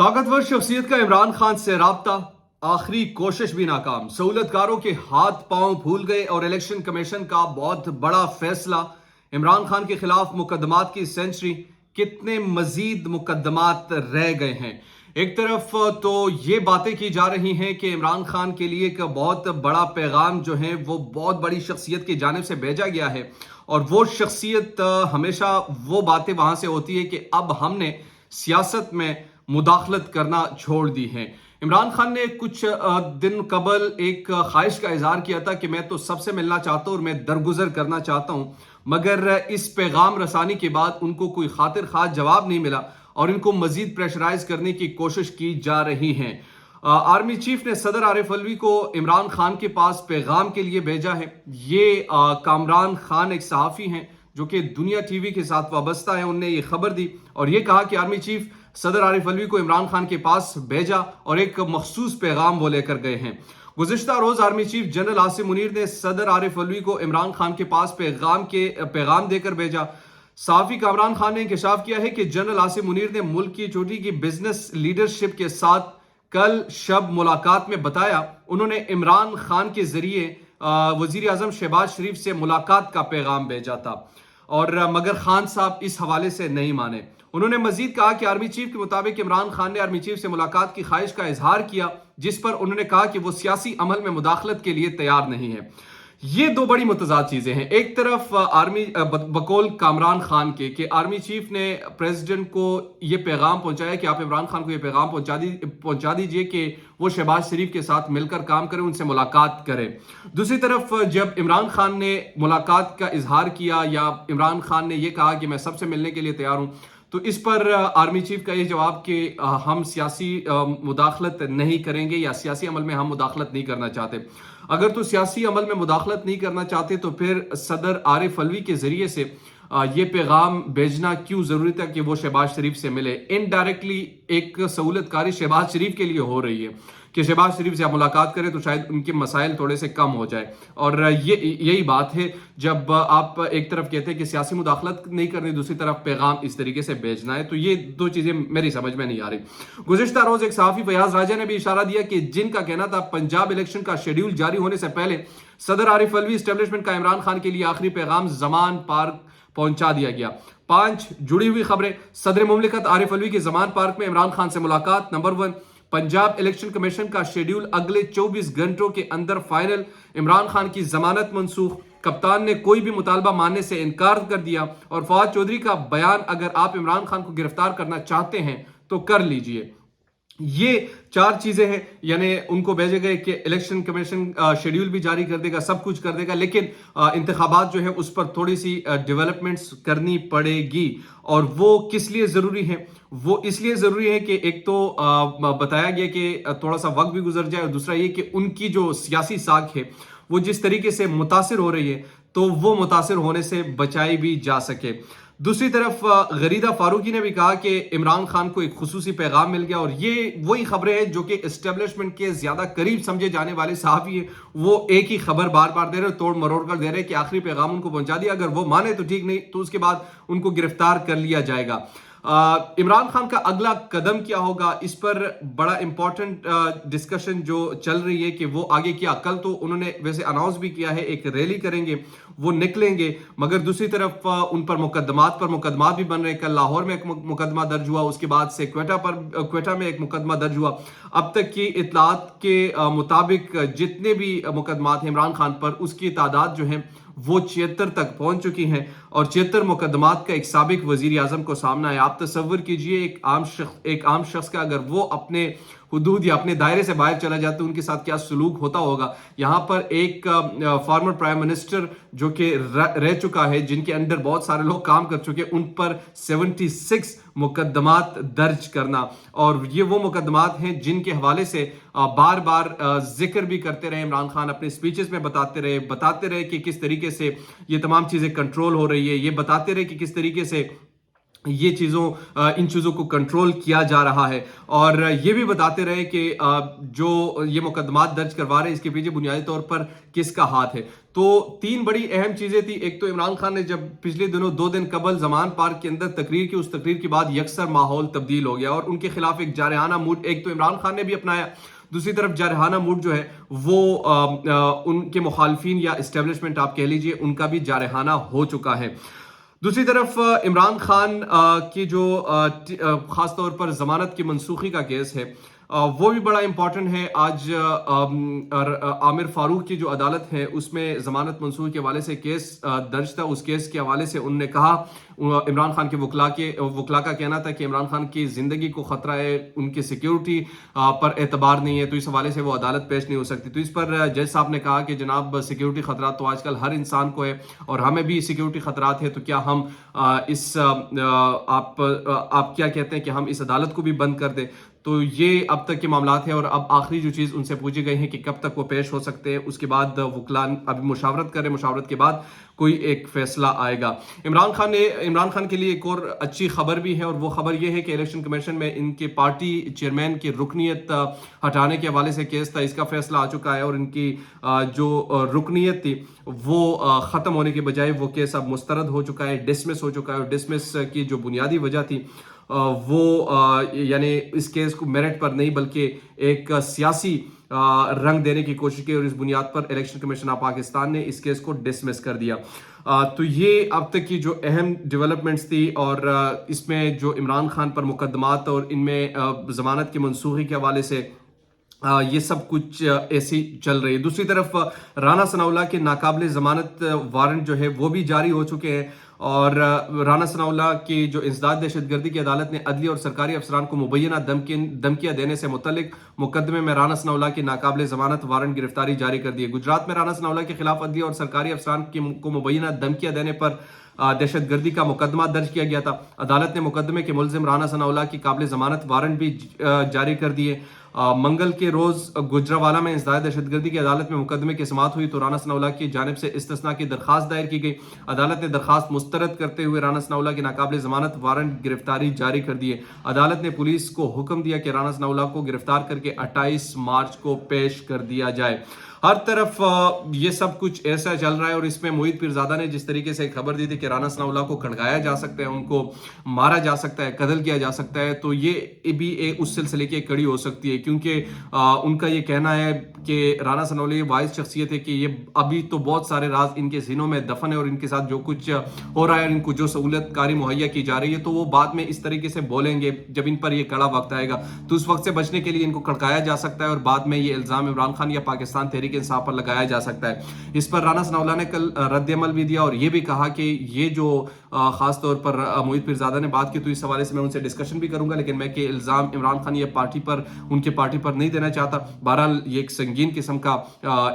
ताकतवर शख्सियत का इमरान खान से राब्ता, आखिरी कोशिश भी नाकाम। सहूलतकारों के हाथ पांव फूल गए और इलेक्शन कमीशन का बहुत बड़ा फैसला। इमरान खान के खिलाफ मुकदमात की सेंचुरी। कितने मजीद मुकदमात रह गए हैं? एक तरफ तो ये बातें की जा रही हैं कि इमरान खान के लिए एक बहुत बड़ा पैगाम जो है वो बहुत बड़ी शख्सियत की जानिब से भेजा गया है, और वो शख्सियत हमेशा वो बातें वहां से होती है कि अब हमने सियासत में मुदाखलत करना छोड़ दी है। इमरान खान ने कुछ दिन कबल एक ख्वाहिश का इजहार किया था कि मैं तो सबसे मिलना चाहता हूँ और मैं दरगुजर करना चाहता हूँ, मगर इस पैगाम रसानी के बाद उनको कोई खातिर खास जवाब नहीं मिला और इनको मजीद प्रेशराइज करने की कोशिश की जा रही है। आर्मी चीफ ने सदर आरिफ अलवी को इमरान खान के पास पैगाम के लिए भेजा है। ये कामरान खान एक सहाफ़ी हैं जो कि दुनिया टीवी के साथ वाबस्ता है। उनने ये खबर दी और ये कहा कि आर्मी चीफ सदर आरिफ अलवी को इमरान खान के पास भेजा और एक मखसूस पैगाम वो लेकर गए हैं। गुज़िश्ता रोज army chief general Asim Munir ने सदर आरिफ अलवी को इमरान खान के पास पैगाम देकर भेजा। सहाफ़ी कामरान खान ने इंकशाफ किया है कि जनरल आसिम मुनीर ने मुल्क की चोटी की बिजनेस लीडरशिप के साथ कल शब मुलाकात में बताया उन्होंने इमरान खान के जरिए वजीर आजम शहबाज शरीफ से मुलाकात का पैगाम भेजा था, और मगर खान साहब इस हवाले से नहीं माने। उन्होंने मजीद कहा कि आर्मी चीफ के मुताबिक इमरान खान ने आर्मी चीफ से मुलाकात की ख्वाहिश का इजहार किया, जिस पर उन्होंने कहा कि वो सियासी अमल में मुदाखलत के लिए तैयार नहीं है। ये दो बड़ी मुतजाद चीजें हैं। एक तरफ आर्मी बकौल कामरान खान के कि आर्मी चीफ ने प्रेसिडेंट को ये पैगाम पहुंचाया कि आप इमरान खान को ये पैगाम पहुंचा दीजिए कि वो शहबाज शरीफ के साथ मिलकर काम करें, उनसे मुलाकात करें। दूसरी तरफ जब इमरान खान ने मुलाकात का इजहार किया या इमरान खान ने ये कहा कि मैं सबसे मिलने के लिए तैयार हूं, तो इस पर आर्मी चीफ का ये जवाब कि हम सियासी मुदाखलत नहीं करेंगे या सियासी अमल में हम मुदाखलत नहीं करना चाहते। अगर तो सियासी अमल में मुदाखलत नहीं करना चाहते तो फिर सदर आरिफ अलवी के जरिए से ये पैगाम भेजना क्यों जरूरी था कि वो शहबाज शरीफ से मिले? इनडायरेक्टली एक सहूलतकारी शहबाज शरीफ के लिए हो रही है कि शहबाज शरीफ से आप मुलाकात करें तो शायद उनके मसाइल थोड़े से कम हो जाए। और यही बात है जब आप एक तरफ कहते हैं कि सियासी मुदाखलत नहीं करनी, दूसरी तरफ पैगाम इस तरीके से भेजना है, तो ये दो चीजें मेरी समझ में नहीं आ रही। गुज़िश्ता रोज एक सहाफ़ी फयाज राजा ने भी इशारा दिया कि जिनका कहना था पंजाब इलेक्शन का शेड्यूल जारी होने से पहले सदर आरिफ अलवी एस्टेब्लिशमेंट का इमरान खान के लिए आखिरी पैगाम जमान पार्क पहुंचा दिया गया। 5 जुड़ी हुई खबरें। सदर मुमलिकत आरिफ अलवी की जमान पार्क में इमरान खान से मुलाकात। नंबर 1, पंजाब इलेक्शन कमीशन का शेड्यूल अगले 24 घंटों के अंदर फाइनल। इमरान खान की जमानत मंसूख। कप्तान ने कोई भी मुतालबा मानने से इनकार कर दिया। और फवाद चौधरी का बयान, अगर आप इमरान खान को गिरफ्तार करना चाहते हैं तो कर लीजिए। ये 4 चीजें हैं, यानी उनको भेजे गए कि इलेक्शन कमीशन शेड्यूल भी जारी कर देगा, सब कुछ कर देगा, लेकिन इंतखाबात जो है उस पर थोड़ी सी डेवलपमेंट्स करनी पड़ेगी। और वो किस लिए जरूरी है? वो इसलिए जरूरी है कि एक तो बताया गया कि थोड़ा सा वक्त भी गुजर जाए, और दूसरा ये कि उनकी जो सियासी साख है वो जिस तरीके से मुतासिर हो रही है तो वो मुतासिर होने से बचाई भी जा सके। दूसरी तरफ गरीदा फारूकी ने भी कहा कि इमरान खान को एक खुसूसी पैगाम मिल गया, और ये वही खबरें हैं जो कि एस्टेब्लिशमेंट के ज्यादा करीब समझे जाने वाले सहाफ़ी हैं, वो एक ही खबर बार बार दे रहे, तोड़ मरोड़ कर दे रहे कि आखिरी पैगाम उनको पहुंचा दिया, अगर वो माने तो ठीक, नहीं तो उसके बाद उनको गिरफ्तार कर लिया जाएगा। इमरान खान का अगला कदम क्या होगा, इस पर बड़ा इंपॉर्टेंट डिस्कशन जो चल रही है कि वो आगे क्या। कल तो उन्होंने वैसे अनाउंस भी किया है एक रैली करेंगे, वो निकलेंगे, मगर दूसरी तरफ उन पर मुकदमात भी बन रहे हैं। कल लाहौर में एक मुकदमा दर्ज हुआ, उसके बाद से क्वेटा में एक मुकदमा दर्ज हुआ। अब तक की इत्तलात के मुताबिक जितने भी मुकदमात हैं इमरान खान पर, उसकी तादाद जो है वो 76 तक पहुंच चुकी हैं, और 76 मुकदमात का एक साबिक वजीर आजम को सामना है। आप तस्वर कीजिए एक आम शख्स का अगर वो अपने हुदूद या अपने दायरे से बाहर चला जाता है उनके साथ क्या सलूक होता होगा। यहाँ पर एक फॉर्मर प्राइम मिनिस्टर जो कि रह चुका है, जिनके अंडर बहुत सारे लोग काम कर चुके, उन पर 76 मुकदमात दर्ज करना, और ये वो मुकदमात हैं जिनके हवाले से बार बार जिक्र भी करते रहे इमरान खान, अपने स्पीचेस में बताते रहे कि किस तरीके से ये तमाम चीजें कंट्रोल हो रही है, ये बताते रहे कि किस तरीके से یہ ان چیزوں کو کنٹرول کیا جا رہا ہے، اور یہ بھی بتاتے رہے کہ جو یہ مقدمات درج کروا رہے ہیں اس کے پیچھے بنیادی طور پر کس کا ہاتھ ہے۔ تو 3 بڑی اہم چیزیں تھی۔ ایک تو عمران خان نے جب پچھلے دنوں 2 دن قبل زمان پارک کے اندر تقریر کی، اس تقریر کے بعد یکسر ماحول تبدیل ہو گیا اور ان کے خلاف ایک جارحانہ موڈ ایک تو عمران خان نے بھی اپنایا، دوسری طرف جارحانہ موڈ جو ہے وہ ان کے مخالفین یا اسٹیبلشمنٹ آپ کہہ لیجئے ان کا بھی جارحانہ ہو چکا ہے۔ دوسری طرف عمران خان کی جو خاص طور پر ضمانت کی منسوخی کا کیس ہے وہ بھی بڑا امپورٹنٹ ہے۔ آج عامر فاروق کی جو عدالت ہے اس میں ضمانت منسوخی کے حوالے سے کیس درج تھا۔ اس کیس کے حوالے سے انہوں نے کہا، عمران خان کے وکلا کا کہنا تھا کہ عمران خان کی زندگی کو خطرہ ہے، ان کی سیکیورٹی پر اعتبار نہیں ہے، تو اس حوالے سے وہ عدالت پیش نہیں ہو سکتی۔ تو اس پر جج صاحب نے کہا کہ جناب سیکیورٹی خطرات تو آج کل ہر انسان کو ہے اور ہمیں بھی سیکیورٹی خطرات ہے، تو کیا ہم آپ کیا کہتے ہیں کہ ہم اس عدالت کو بھی بند کر دیں؟ تو یہ اب تک کے معاملات ہیں، اور اب آخری جو چیز ان سے پوچھی گئی ہے کہ کب تک وہ پیش ہو سکتے ہیں، اس کے بعد وکلاء ابھی مشاورت کر رہے ہیں، مشاورت کے بعد کوئی ایک فیصلہ آئے گا۔ عمران خان کے لیے ایک اور اچھی خبر بھی ہے، اور وہ خبر یہ ہے کہ الیکشن کمیشن میں ان کے پارٹی چیئرمین کی رکنیت ہٹانے کے حوالے سے کیس تھا، اس کا فیصلہ آ چکا ہے، اور ان کی جو رکنیت تھی وہ ختم ہونے کے بجائے وہ کیس اب مسترد ہو چکا ہے، ڈسمس ہو چکا ہے، اور ڈسمس کی جو بنیادی وجہ تھی وہ یعنی اس کیس کو میرٹ پر نہیں بلکہ ایک سیاسی رنگ دینے کی کوشش کی، اور اس بنیاد پر الیکشن کمیشن آف پاکستان نے اس کیس کو ڈسمس کر دیا۔ تو یہ اب تک کی جو اہم ڈیولپمنٹس تھی، اور اس میں جو عمران خان پر مقدمات اور ان میں ضمانت کی منسوخی کے حوالے سے یہ سب کچھ ایسی چل رہی ہے۔ دوسری طرف رانا ثناء اللہ کے ناقابل ضمانت وارنٹ جو ہے وہ بھی جاری ہو چکے ہیں، اور رانا ثناء اللہ کی جو انسداد دہشت گردی کی عدالت نے عدلی اور سرکاری افسران کو مبینہ دھمکیاں دینے سے متعلق مقدمے میں رانا ثناء اللہ کی ناقابل ضمانت وارنٹ گرفتاری جاری کر دی ہے۔ گجرات میں رانا ثناء اللہ کے خلاف عدلی اور سرکاری افسران کو مبینہ دھمکیاں دینے پر دہشت گردی کا مقدمہ درج کیا گیا تھا۔ عدالت نے مقدمے کے ملزم رانا ثناء اللہ کی قابل ضمانت وارنٹ بھی جاری کر دیے۔ منگل کے روز گجرانوالہ میں انسداد دہشت گردی کی عدالت میں مقدمے کی سماعت ہوئی تو رانا ثناء اللہ کی جانب سے استثناء کی درخواست دائر کی گئی۔ عدالت نے درخواست مسترد کرتے ہوئے رانا ثناء اللہ کی ناقابل ضمانت وارنٹ گرفتاری جاری کر دیے۔ عدالت نے پولیس کو حکم دیا کہ رانا ثناء اللہ کو گرفتار کر کے 28 مارچ کو پیش کر دیا جائے۔ ہر طرف یہ سب کچھ ایسا چل رہا ہے، اور اس میں موہت پیرزادہ نے جس طریقے سے خبر دی تھی کہ رانا ثناء اللہ کو کھڑکایا جا سکتا ہے، ان کو مارا جا سکتا ہے، قتل کیا جا سکتا ہے، تو یہ بھی اس سلسلے کی کڑی ہو سکتی ہے، کیونکہ ان کا یہ کہنا ہے کہ رانا ثناء اللہ یہ واعظ شخصیت ہے کہ یہ ابھی تو بہت سارے راز ان کے ذہنوں میں دفن ہے، اور ان کے ساتھ جو کچھ ہو رہا ہے، ان کو جو سہولت کاری مہیا کی جا رہی ہے، تو وہ بعد میں اس طریقے سے بولیں گے جب ان پر یہ کڑا وقت آئے گا، تو اس وقت سے بچنے کے لیے ان کو کھڑکایا جا سکتا ہے، اور بعد میں یہ الزام عمران خان یا پاکستان تحریک انصاف پر لگایا جا سکتا ہے۔ اس پر رانا ثناء اللہ نے کل رد عمل بھی دیا، اور یہ بھی کہا کہ یہ جو خاص طور پر موہت پیرزادہ نے بات کی، تو اس حوالے سے میں ان سے ڈسکشن بھی کروں گا، لیکن میں کہ الزام عمران خان یہ ان کے پارٹی پر نہیں دینا چاہتا۔ بہرحال یہ ایک سنگین قسم کا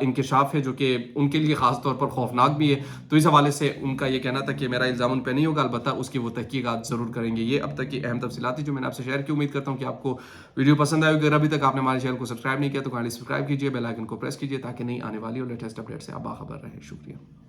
انکشاف ہے جو کہ ان کے لیے خاص طور پر خوفناک بھی ہے، تو اس حوالے سے ان کا یہ کہنا تھا کہ میرا الزام ان پہ نہیں ہوگا، البتہ اس کی وہ تحقیقات ضرور کریں گے۔ یہ اب تک کی اہم تفصیلات جو میں نے آپ سے شیئر کی، امید کرتا ہوں کہ آپ کو ویڈیو پسند آئے گی۔ اگر ابھی تک آپ نے ہمارے چینل کو سبسکرائب نہیں کیا تو کائنڈلی سبسکرائب کیجیے، بیل آئیکن کو پریس کیجیے تاکہ نئی آنے والی اور لیٹسٹ اپڈیٹ سے آپ باخبر رہیں۔ شکریہ۔